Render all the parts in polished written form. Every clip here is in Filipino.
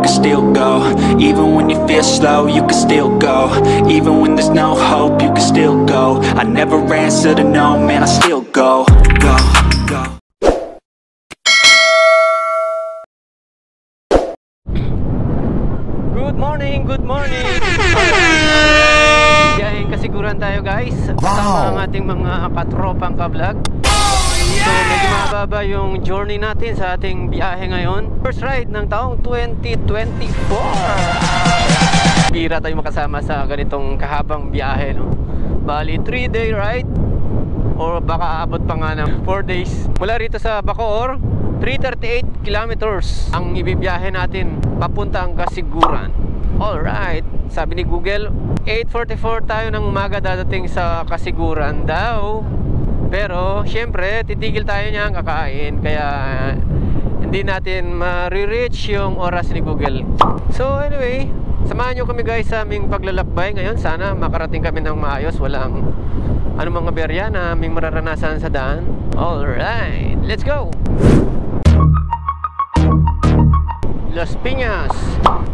can still go. Even when you feel slow, you can still go. Even when there's no hope, you can still go. I never answer to no, man, I still go. Go, go. Good morning, good morning. Biyaheng kasiguran tayo guys. Kasama ang ating mga katropang ka-vlog. So medyo mababa yung journey natin sa ating biyahe ngayon. First ride ng taong 2024. Bira tayo makasama sa ganitong kahabang biyahe, no? Bali 3-day ride or baka aabot pa nga ng 4 days. Mula rito sa Bacoor, 338 kilometers ang ibibiyahe natin papuntang Kasiguran. Alright, sabi ni Google 8:44 tayo ng umaga dadating sa Kasiguran daw. Pero syempre titigil tayo niyan kakain, kaya hindi natin ma-reach yung oras ni Google. So anyway, samahan nyo kami guys sa aming paglalakbay ngayon. Sana makarating kami ng maayos, walang anumang aberya na aming mararanasan sa daan. Alright, let's go! Las Piñas.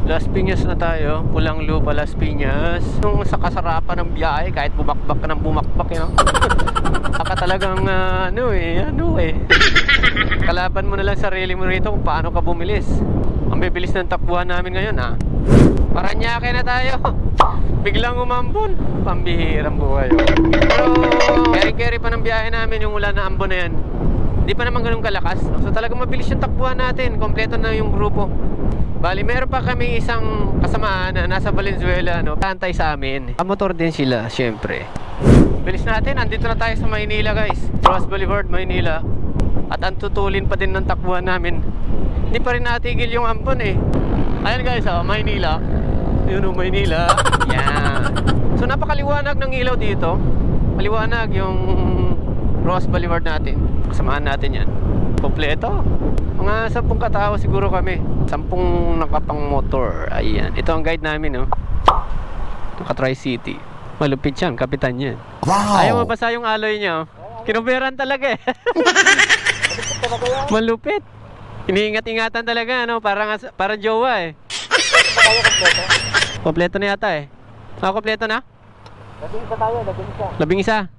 Las Piñas na tayo. Pulang lupa, Las Piñas. Nung sa kasarapan ng biyahe, kahit bumakbak ka ng bumakbak, yun. Baka talagang ano eh. Kalaban mo na lang sarili mo rito kung paano ka bumilis. Ang bibilis ng takbuhan namin ngayon, ha. Paranaque na tayo. Biglang umambon. Pambihirang buhay. Pero carry pa ng biyahe namin yung ulan na ambon na yan. Hindi pa naman ganun kalakas. So talagang mabilis yung takbuhan natin. Kompleto na yung grupo. Bali, meron pa kami isang kasamaan na nasa Valenzuela, no? Tantay sa amin. Motor din sila, syempre. Bilis natin, andito na tayo sa Maynila guys. Ross Boulevard, Maynila. At ang tutulin pa din ng takbuhan namin. Hindi pa rin natigil yung ampon eh. Ayan guys, Maynila. Yun o, Maynila. Yan. So napakaliwanag ng ilaw dito. Maliwanag yung Ross Boulevard natin. Kasamaan natin yan. Kompleto. Mga 10 katao siguro kami. 10 nakapang motor. Ayan. Ito ang guide namin, no? Naka Tri-City. Malupit yan, kapitan yan. Wow! Ayaw mabasa yung alloy niya. Kinuberan talaga eh. Malupit. Iniingat-ingatan talaga, no? Parang jowa eh. Kompleto na yata eh. Kompleto na? 11 tayo, 11. 11.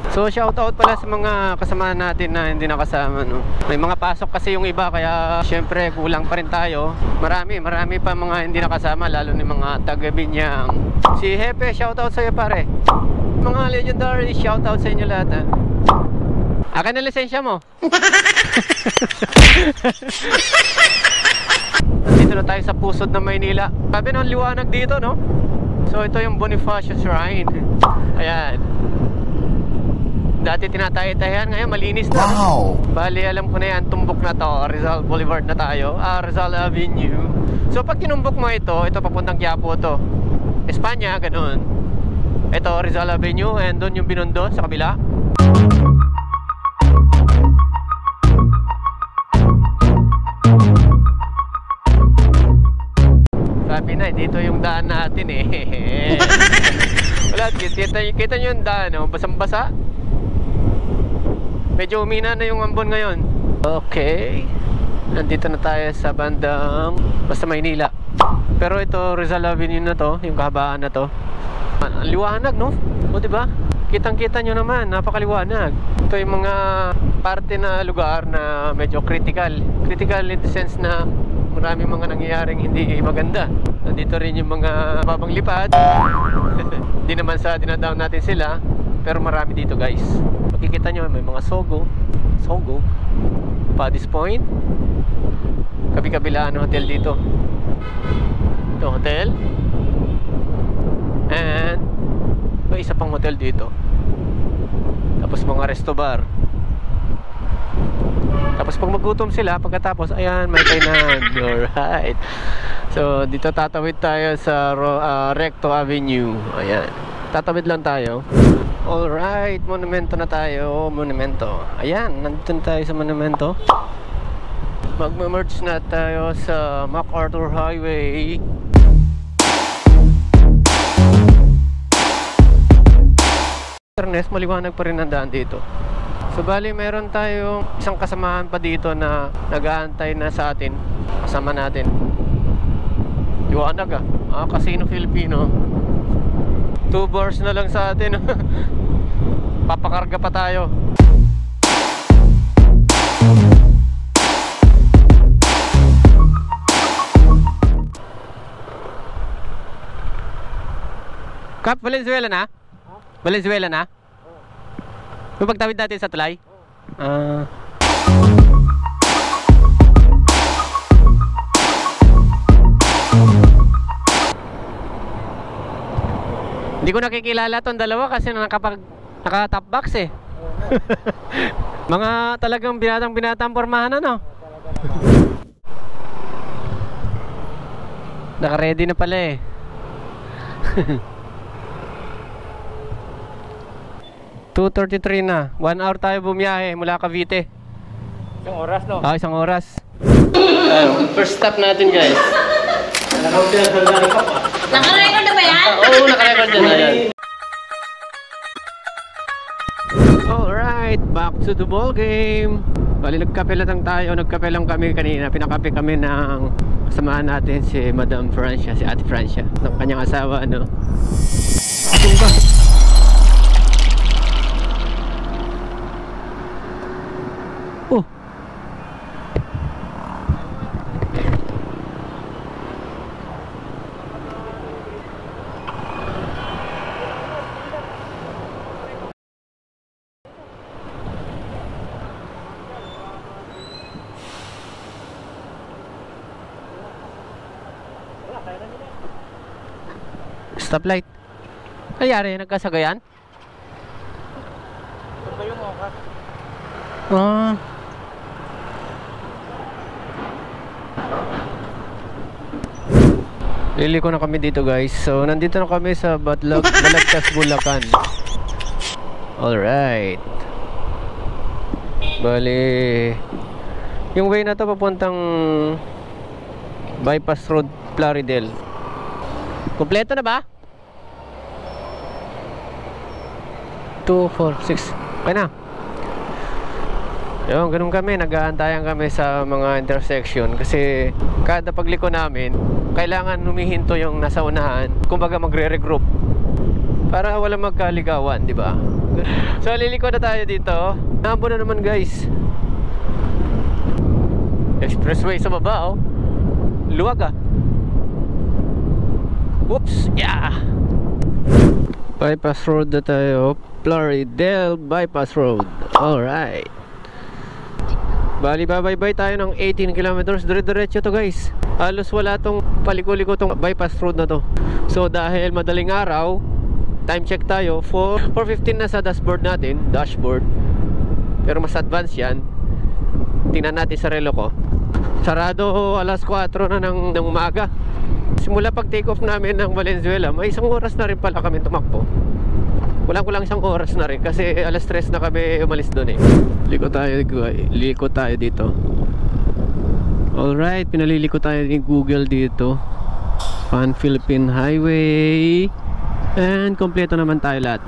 So shoutout pala sa mga kasama natin na hindi nakasama, no? May mga pasok kasi yung iba, kaya syempre kulang pa rin tayo. Marami pa mga hindi nakasama, lalo ni mga taga-Binyang. Si Hepe, shoutout sa'yo pare. Mga legendary, shoutout sa inyo lahat, ha? Akin na lisensya mo. Dito na tayo sa pusod ng Maynila. Sabi ng liwanag dito, no? So ito yung Bonifacio Shrine. Ayan. Dati tinatay-tayan, ngayon malinis na. Wow! Bali, alam ko na yan, tumbok na to. Rizal Boulevard na tayo. Rizal Avenue. So pag tinumbok mo ito papuntang Quiapo to. Espanya, ganun. Ito, Rizal Avenue, and doon yung Binondo sa kabila. Sabi na, dito yung daan natin eh. Wala, kita nyo yung daan, no? Basang-basa. Medyo umina na yung ambon ngayon. Okay. Nandito na tayo sa bandang basta Maynila. Pero ito, Rizal Avenue na to, yung kahabaan na to. Ang liwanag, no? O diba? Kitang-kita nyo naman, napakaliwanag. Ito yung mga parte na lugar na medyo critical. Critical in the sense na maraming mga nangyayaring hindi maganda. Nandito rin yung mga babang lipad. Hindi naman sa dinadown natin sila, pero marami dito guys. Makikita nyo may mga Sogo, Paddy's Point. Kabi-kabila ng hotel dito. Ito hotel. And may isa pang hotel dito. Tapos mga resto bar. Tapos pag magutom sila, pagkatapos ayan, may kainan. Alright. So dito tatawid tayo sa Recto Avenue. Ayan, tatawid lang tayo. Alright, monumento na tayo. Monumento. Ayan, nandito na tayo sa monumento. Magme-merge na tayo sa MacArthur Highway. Ernest, maliwanag pa rin ang daan dito. So bali meron tayong isang kasamahan pa dito na nag-aantay na sa atin, kasama natin. Liwanag Casino Filipino. 2 bars na lang sa atin. Papakarga pa tayo. Kap, Valenzuela na? Valenzuela na? Yung pagtawid natin sa tulay? Hindi ko nakikilala tong dalawa kasi naka-top box eh. Mga talagang binatang pormahan ano? Naka-ready na pala eh. 2:33 na. 1 hour tayo bumiyahe mula Cavite. Isang oras, no? Isang oras. First stop natin, guys. Naka-record na ba yan? Oo, naka-record na. Alright, back to the ball game. Bali, nagkape lang tayo. Nagkape lang kami kanina. Pinakape kami ng kasamahan natin si Madam Francia, si Ate Francia, ng kanyang asawa, ano. Ating ba? Oh. Stoplight. Nangyari, nagkasagayan? Ito ba yung oras? Liliko na kami dito, guys. So, nandito na kami sa Balagtas, Bulacan. Alright. Bali, yung way na to papuntang Bypass Road, Plaridel. Kompleto na ba? 2, 4, 6. Okay na. Yun, ganun kami. Nag-aantayan kami sa mga intersection. Kasi kada pagliko namin, kailangan humihinto yung nasa unahan. Kumbaga magre-regroup para wala magkaligawan, di ba? So liliko na tayo dito. Nabo na naman, guys. Expressway sa baba, oh. Luwag, Whoops, yeah. Bypass Road na tayo. Plaridel Bypass Road. Alright. Bali, babay-bay tayo ng 18 kilometers. Dire-diretso to, guys. Halos wala tong paliko-liko tong bypass road na to. So dahil madaling araw, time check tayo. 4:15 na sa dashboard natin. Pero mas advance yan. Tingnan natin sa relo ko. Sarado alas 4 na ng umaga. Simula pag take off namin ng Valenzuela, may 1 oras na rin pala kami tumakbo. Kulang 1 oras na rin kasi alas 3 na kami umalis doon eh. Liko tayo dito. Alright, pinaliliko tayo ni Google dito. Pan-Philippine Highway. And kompleto naman tayo lahat.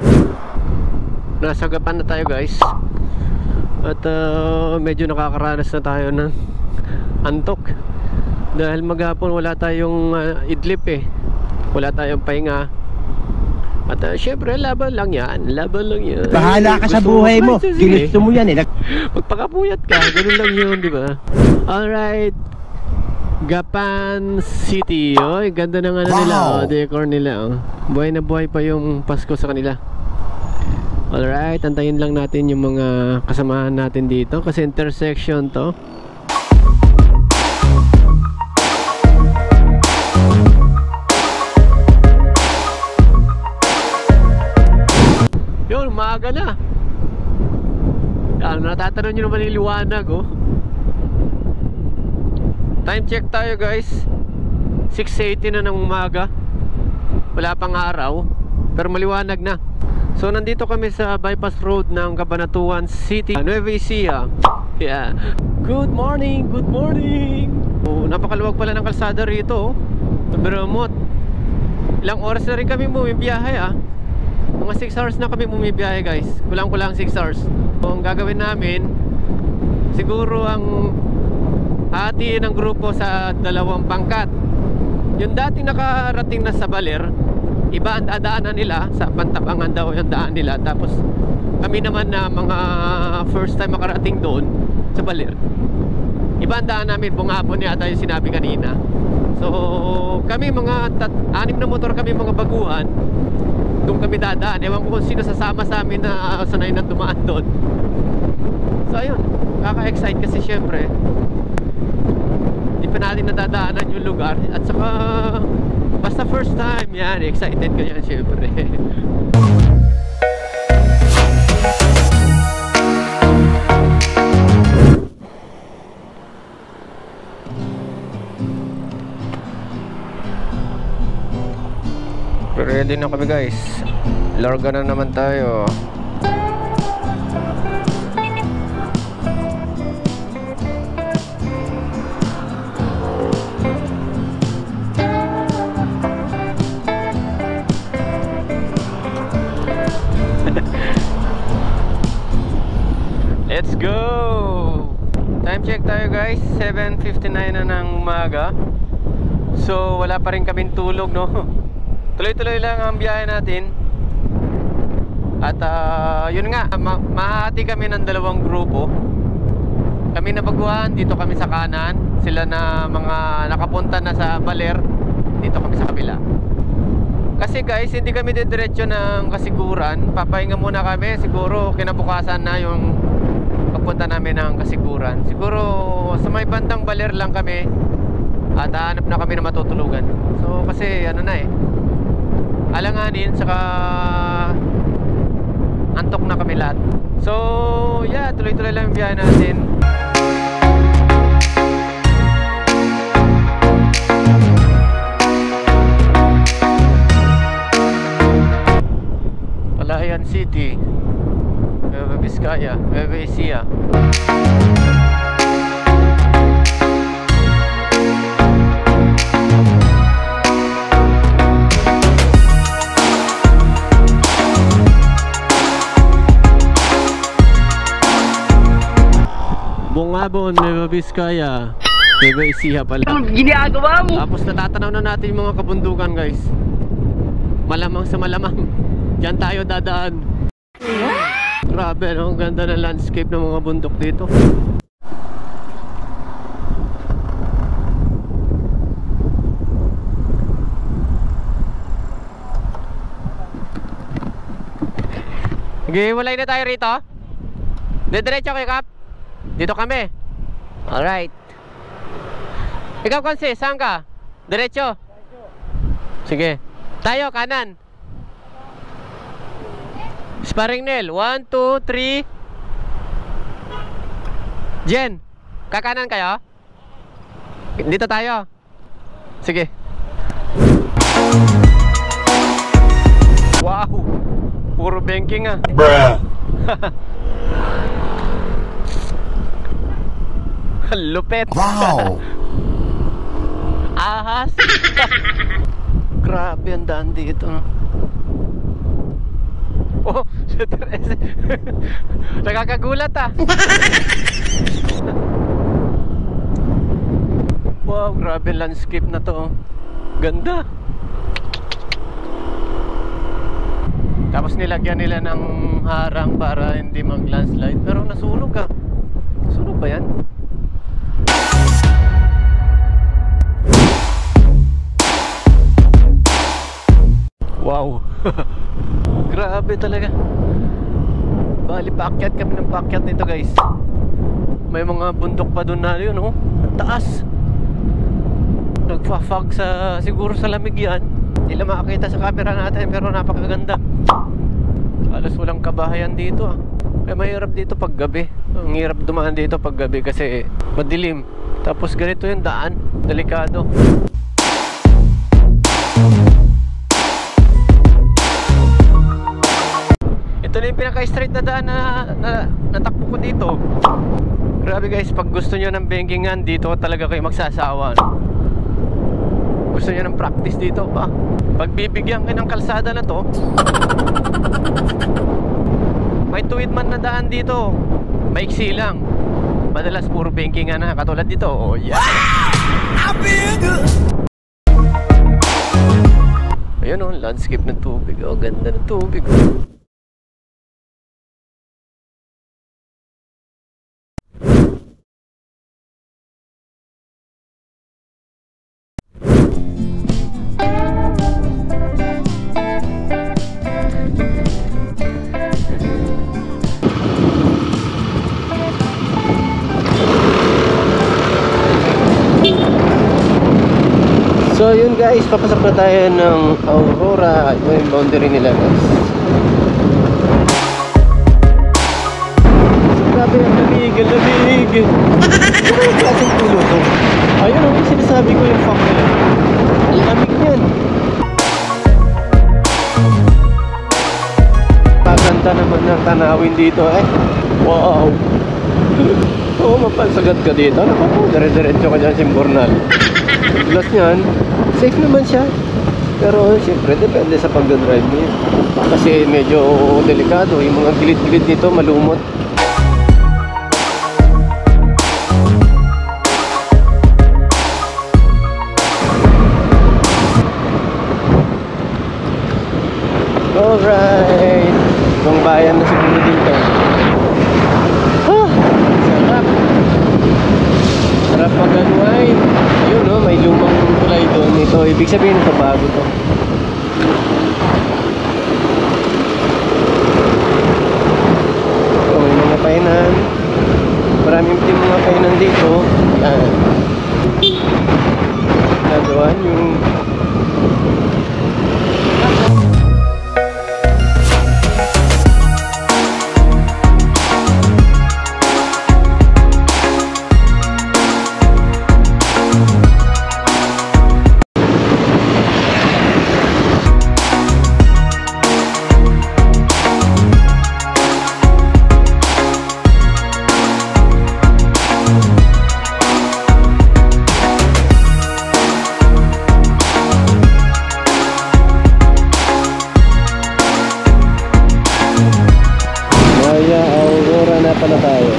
Nasa Gapan na tayo, guys. At medyo nakakaranas na tayo ng antok. Dahil maghapon wala tayong idlip eh. Wala tayong pahinga. At syempre laban lang yan. Bahala ka sa buhay mo. Ginusto mo yan eh. Magpakapuyat ka. Ganun lang yun, di ba? Alright. Gapan City. Oh, ganda ng ano nila. Oh, decor nila. Oh. Buhay na buhay pa yung Pasko sa kanila. Alright. Antayin lang natin yung mga kasamahan natin dito. Kasi intersection to. Yun, umaga na. Natatanong nyo naman yung liwanag, oh. Time check tayo, guys. 6:80 na ng umaga. Wala pang araw, pero maliwanag na. So nandito kami sa bypass road ng Cabanatuan City, Nueva Ecija. Yeah. Good morning, good morning. Oh, napakaluwag pala ng kalsada rito, oh. Bermot. Ilang oras na rin kami bumibiyahe, Mga 6 hours na kami bumibiyahe, guys. Kulang-kulang 6 hours. So, ang gagawin namin, siguro ang hati ng grupo sa 2 pangkat. Yung dati nakarating na sa Baler, iba ang daanan nila, sa Pantabangan daw yung daan nila. Tapos kami naman na mga first time makarating doon sa Baler, iba ang daan namin, Bungabon yata yung sinabi kanina. So kami mga 6 na motor kami, mga baguhan, doon kami dadaan. Ewan ko kung sino sasama sa amin na sanay na dumaan doon. So ayun, kaka-excite kasi syempre hindi pa natin nadadaanan yung lugar. At saka basta first time, yan, excited ka yan syempre. Ready na kami guys, larga na naman tayo. Let's go! Time check tayo guys, 7:59 na ng umaga. So wala pa rin kaming tulog, no? Tuloy-tuloy lang ang biyahe natin. At yun nga, mahati kami ng 2 grupo. Kami na baguhan, dito kami sa kanan. Sila na mga nakapunta na sa Baler, dito kami sa kabila. Kasi guys, hindi kami didiretso ng Kasiguran. Papahinga muna kami, siguro kinabukasan na yung pagpunta namin ng Kasiguran. Siguro sa may bandang Baler lang kami. At hanap na kami na matutulugan. So kasi ano na alanganin, saka antok na kami lahat. So yeah, tuloy-tuloy lang yung biyahe natin. Palayan City, Nueva Vizcaya, Nueva Ecija. Bungabon, Nueva Vizcaya, Nueva Ecija pala. Anong ginagawa mo? Tapos natatanaw na natin yung mga kabundukan guys. Malamang sa malamang diyan tayo dadaan. Grabe, no? Ang ganda ng landscape ng mga bundok dito. Okay, walay na tayo rito. Diretso kayo, Kap. Dito kami. Alright. Ikaw, Konse, saan ka? Diretso? Sige. Tayo, kanan. Sparring nail. 1, 2, 3. Jen, kakanan kayo? Dito tayo. Sige. Wow. Puro banking ah. Bruh. Lupet. Wow. Ahas. Grabe ang daan dito. Oh, nakakagulat ah. Wow, grabe landscape na to. Ganda. Tapos nilagyan nila ng harang para hindi mag-landslide. Pero nasunog ah. Nasunog ba yan? Wow. Grabe talaga. Bali, paakyat kami ng paakyat nito guys. May mga bundok pa doon na yun, oh. Ang taas. Nagfa-fog sa, siguro sa lamig yan. Hindi lang makakita sa camera natin, pero napakaganda. Halos walang kabahayan dito ah. Kaya mahirap dito pag gabi. Ang hirap dumaan dito pag gabi kasi madilim. Tapos ganito yung daan, delikado. Ito na yung pinaka-straight na daan na natakbo ko dito. Grabe guys, pag gusto nyo ng bankingan, dito talaga kayo magsasawa. Gusto nyo ng practice dito pa. Pagbibigyan kayo ng kalsada na to, may tuwid man na daan dito, maiksi lang. Madalas puro bankingan na, katulad dito. Oh yeah! I feel good. Ayan oh, landscape ng tubig. Oh, ganda ng tubig. Oh. So yun guys, papasok na tayo ng Aurora. Ito yung boundary nila guys. Grabe ang lamig, ang lamig. Ano yung klaseng pulo to? Ayun ang sinasabi ko yung fact nila. Ang lamig yan. Paganda naman ng tanawin dito eh. Wow. Oo, mapansagat ka dito. Naku po, dire-diretso ka dyan Simbornal. Plus nyan, safe naman siya. Pero siyempre depende sa pagdadrive niya. Kasi medyo delikado. Yung mga gilid-gilid nito malumot. Alright, ibang bayan na siguro dito. Sarap. Sarap mag-unwind. Ayun no, may lumang tulay doon. Ito, ibig sabihin ito bago to. So, may mga kainan. Maraming din mga kainan dito. Yan. Nagawan yung Aurora na pala tayo.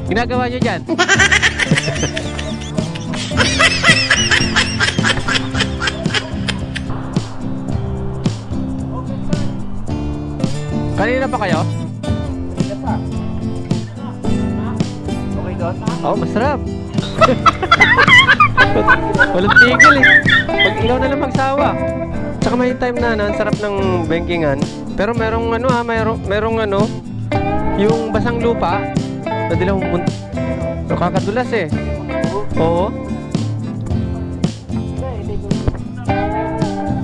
Ginagawa nyo dyan? Kanina pa kayo? Kanina pa. Okay doon? Oo, masarap. Walang tigil eh. Pag ikaw na lang magsawa. Tsaka may time na ang sarap ng bengkingan. Pero merong ano ha, merong ano, yung basang lupa. Nadilang nakakadulas eh. Oo.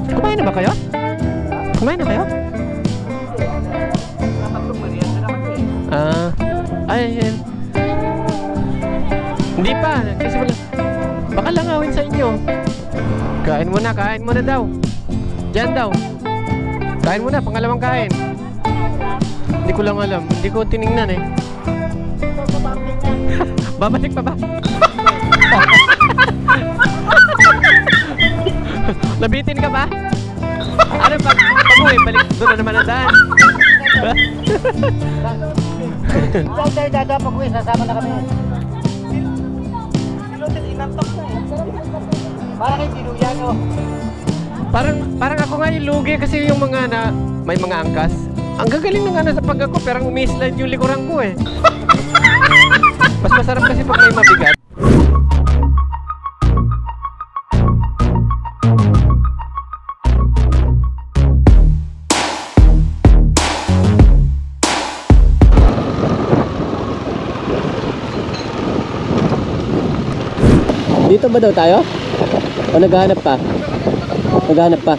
Kumain na ba kayo? Kumain na kayo? Ay. Hindi pa. Kasi wala. Baka langawin sa inyo. Kain mo na daw. Diyan daw. Kain mo na, pangalawang kain. Hindi ko lang alam. Hindi ko tiningnan eh. Babalik pa ba? Nabitin ka ba? Ano pag-uwi? Balik doon na naman ang daan. Ikaw tayo dada pag-uwi, sasama na kami. Pilotin, inantok na eh. Parang kayo pinuyan o. Parang ako nga yung lugi kasi yung mga na may mga angkas. Ang gagaling na nga na sa pag ako, pero umi-slide yung likuran ko eh. Mas masarap kasi pag may mabigat. Dito ba daw tayo? O naghahanap pa? Naghahanap pa?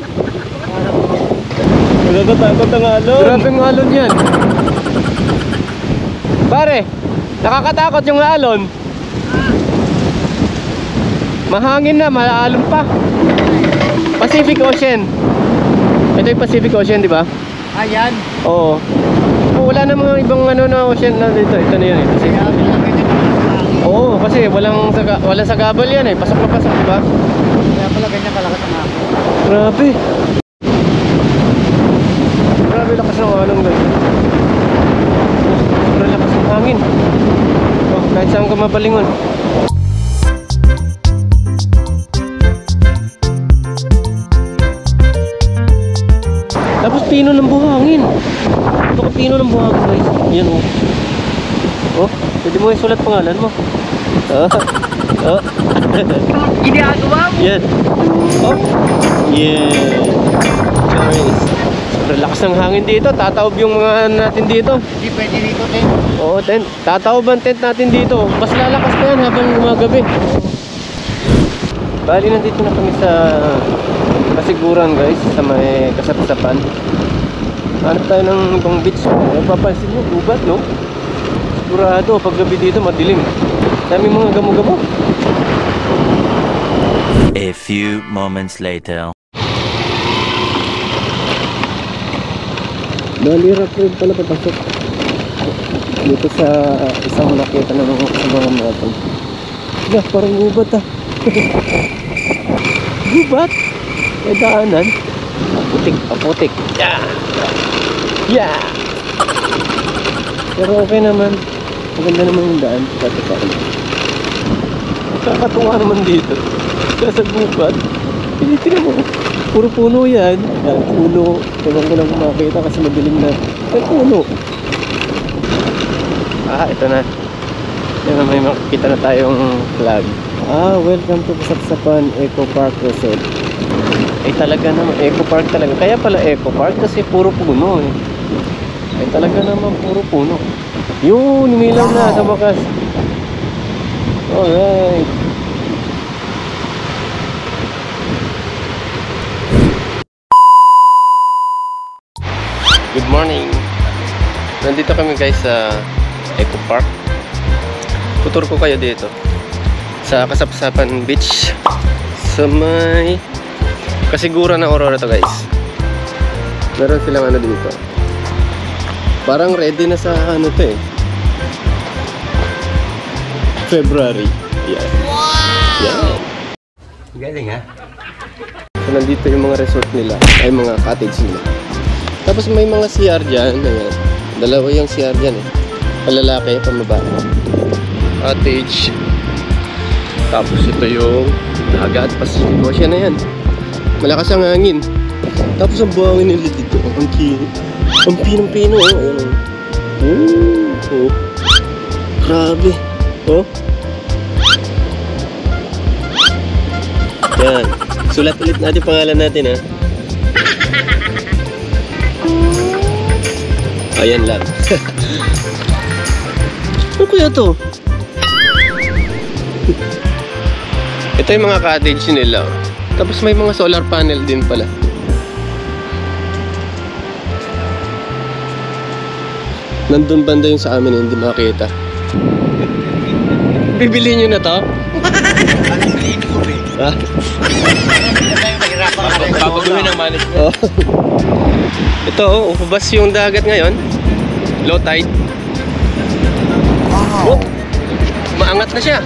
Nagkakatakot ang alon. Grabe ang alon yan. Pare, nakakatakot yung alon. Mahangin na, malaalon pa. Pacific Ocean. Ito yung Pacific Ocean, di ba? Ayan. Oo. Oh, wala na mga ibang ano na ocean na dito. Ito na yun eh. Kasi, Kaya pala ganyan kalakas ang hangin. oo, kasi walang sagabal yan eh. Pasok na pasok, diba? Kaya pala ganyan kalakas ang hangin. Grabe. Grabe lakas ng alon guys. Sobrang lakas ng hangin. Oh, kahit saan ka mabalingon. Tapos pino ng buhangin. Ito ka pino ng buhangin guys. Yan oh. Oh, pwede mo isulat pangalan mo. Ginagawa mo. Yan. Oh. Yeah. Nice. Sobrang lakas ng hangin dito. Tataob yung mga natin dito. Hindi pwede dito, Ten. Oo, tent. Tataob ang tent natin dito. Mas lalakas pa yan habang gumagabi. Bali, nandito na kami sa Kasiguran guys. Sa may Kasapsapan. Hanap tayo ng ibang beach. Papansin nyo, ubat no? Sigurado, pag gabi dito madilim. Dami mga gamo-gamo. A few moments later. Bali, rough road pala papasok. Dito sa isang nakita na mga kasamahan natin. Yeah, parang gubat ah. Gubat? May daanan. Aputik, aputik. Yeah! Yeah! Pero okay naman. Maganda naman yung daan. Kakatuwa naman dito. Sa gubat. Tinitin mo. Puro puno yan. Yan, puno. Ewan ko lang makakita kasi madilim na. Ay, puno. Ah, ito na. Yan na, may makikita na tayong flag. Ah, welcome to Kasapsapan Eco Park Resort. Ay talaga naman, Eco Park talaga. Kaya pala Eco Park kasi puro puno eh. Ay talaga naman, puro puno. Yun, umilaw na sa wakas. Alright. Good morning. Nandito kami guys sa Eco Park. Tutur ko kayo dito sa Kasapsapan Beach sa may Kasiguran na Aurora to guys. Meron silang ano dito. Parang ready na sa ano to eh. February. Yeah. Wow! Yeah. Galing ha? So, nandito yung mga resort nila. Ay mga cottage nila. Tapos may mga CR dyan. Ayan. Dalawa yung CR dyan eh. Palalaki, pambabae. Cottage. Tapos ito yung dagat. Pacific Ocean na yan. Malakas ang hangin. Tapos ang buhangin nila dito. Ang kino. Ang pinong-pino. Oh. Ayan. Oh. Grabe. Oh. Yan. Sulat ulit natin pangalan natin ha. Ayan lang. Ano kaya to? Ito yung mga cottage nila. Tapos may mga solar panel din pala. Nandun banda yung sa amin, hindi makita. Bibili nyo na to? Ha? Papaguhin ang manage. Oh. Ito, umabas yung dagat ngayon. Low tide. Oh, maangat na siya.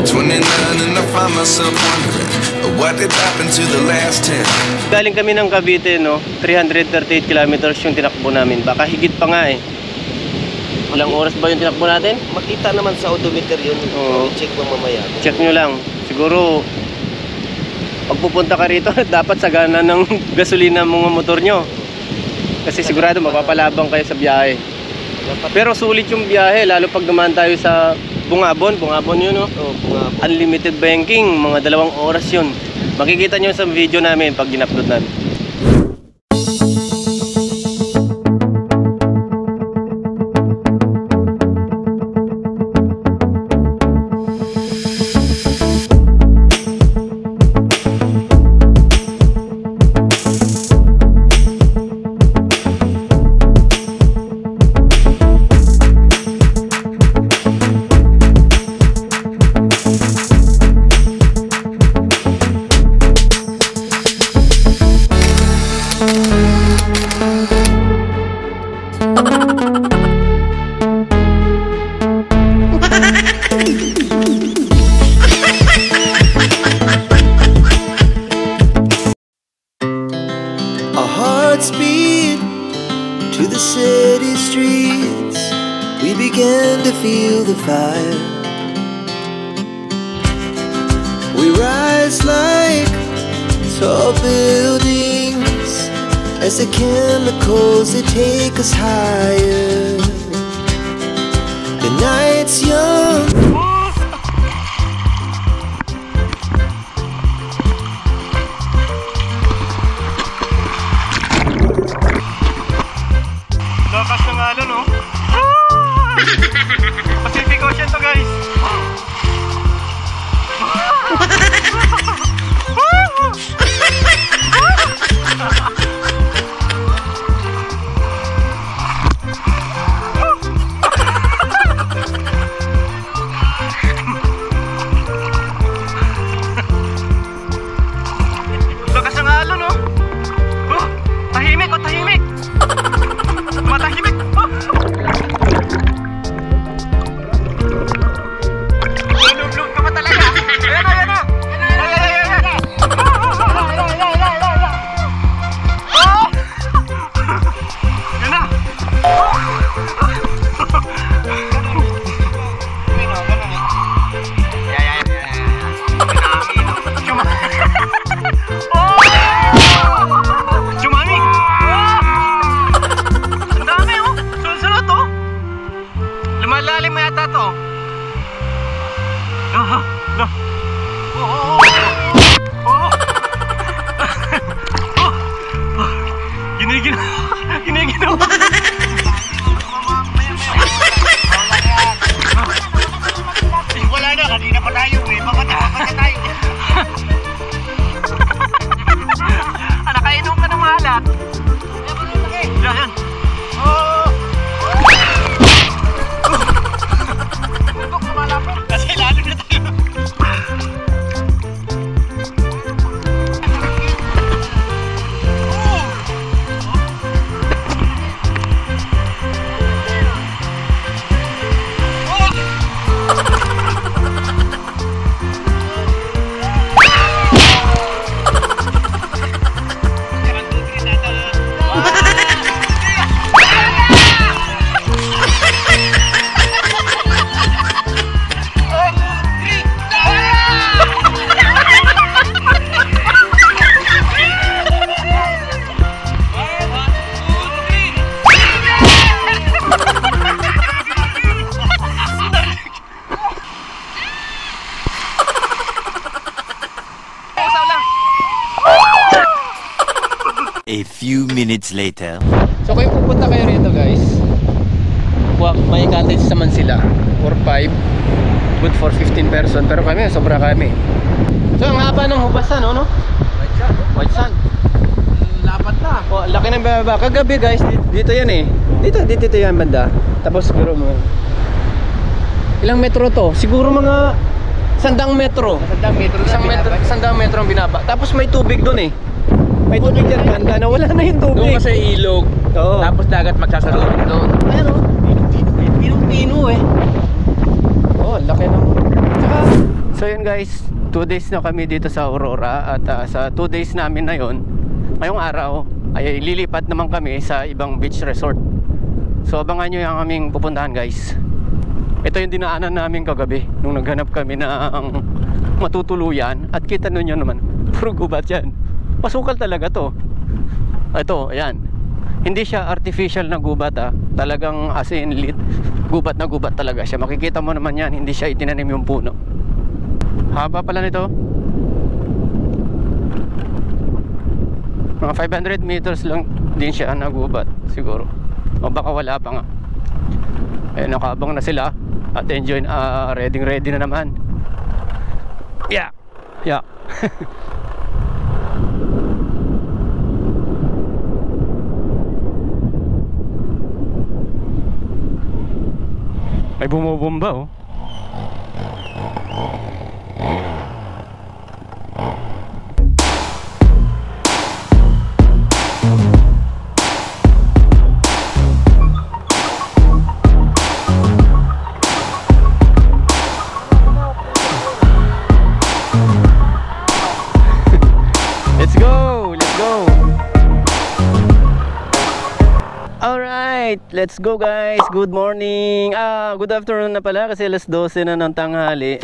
29 and I find myself wondering what did happen to the last 10. Galing kami ng Cavite, no? 338 kilometers yung tinakbo namin. Baka higit pa nga eh. Ilang oras ba yung tinakbo natin? Makita naman sa odometer yun. Oo. Check mo mamaya. Check nyo lang. Siguro, pag pupunta ka rito, dapat sagana ng gasolina mga motor nyo. Kasi sigurado mapapalabang kayo sa biyahe. Pero sulit yung biyahe, lalo pag dumaan tayo sa Bungabon. Bungabon yun, no? Oh, Bungabon. Unlimited banking, mga 2 oras yun. Makikita nyo sa video namin pag in-upload natin. rise like tall buildings as the chemicals they take us higher. The night's young. Lakas ng alon, no? Pacific Ocean to, guys. Lakas ng alon, no? Tahimik, oh, tahimik. Matahimik. Lulog ka pa talaga. Ayan na, ayan na. Malalim mo yata to. Giniginaw. Wala na, kanina pa tayo eh. Bakit tayo? Nakainom ka ng mahalat. Yan. Kasi lalo na tayo. A few minutes later. So kung pupunta kayo rito, guys, may cottage naman sila for 5, good for 15 person, pero kami sobra kami. So ang haba ng hubasan, no? White sand. Lapat na. Oh, laki ng baba. Kagabi, guys, dito yan eh. Dito yan banda. Tapos siguro ilang metro to? Siguro mga 100 metro. 100 metro ang binaba. Tapos may tubig doon eh. May tubig dyan banda na wala na yung tubig. Doon kasi ilog. Oo. Tapos dagat magsasalubong doon. Ayan o. Pinong-pino eh. Oh, laki ng... So yun guys, 2 days na kami dito sa Aurora. At sa 2 days namin na yun, ngayong araw ay lilipat naman kami sa ibang beach resort. So abangan nyo yung aming pupuntahan, guys. Ito yung dinaanan namin kagabi nung naghanap kami ng matutuluyan. At kita nyo naman, puro gubat yan. Pasukal talaga to. Ito, ayan. Hindi siya artificial na gubat talagang as in gubat na gubat talaga siya. Makikita mo naman yan, hindi siya itinanim yung puno. Haba pala nito. Mga 500 meters lang din siya na gubat siguro. O baka wala pa nga. Ayun, nakabang na sila. At enjoy, ready na naman. Yeah. May bumubomba oh. Let's go. Alright, let's go guys. Good morning. Good afternoon na pala kasi alas 12 na ng tanghali.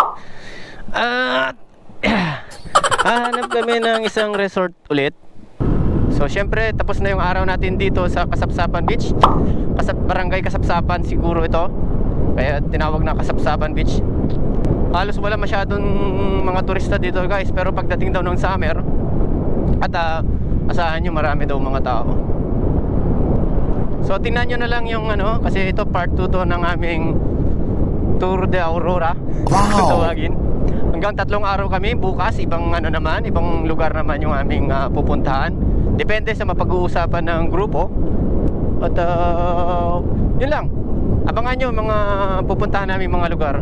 Hahanap kami ng isang resort ulit. So syempre tapos na yung araw natin dito sa Kasapsapan Beach. Barangay Kasapsapan siguro ito, kaya tinawag na Kasapsapan Beach. Halos wala masyadong mga turista dito guys, pero pagdating daw ng summer at asahan nyo marami daw mga tao. So tingnan nyo na lang yung ano, kasi ito part 2 to ng aming Tour de Aurora. Wow. Tawagin. Hanggang 3 araw kami. Bukas ibang ano naman, ibang lugar naman yung aming pupuntahan. Depende sa mapag-uusapan ng grupo. At yun lang. Abangan nyo mga pupuntahan namin mga lugar.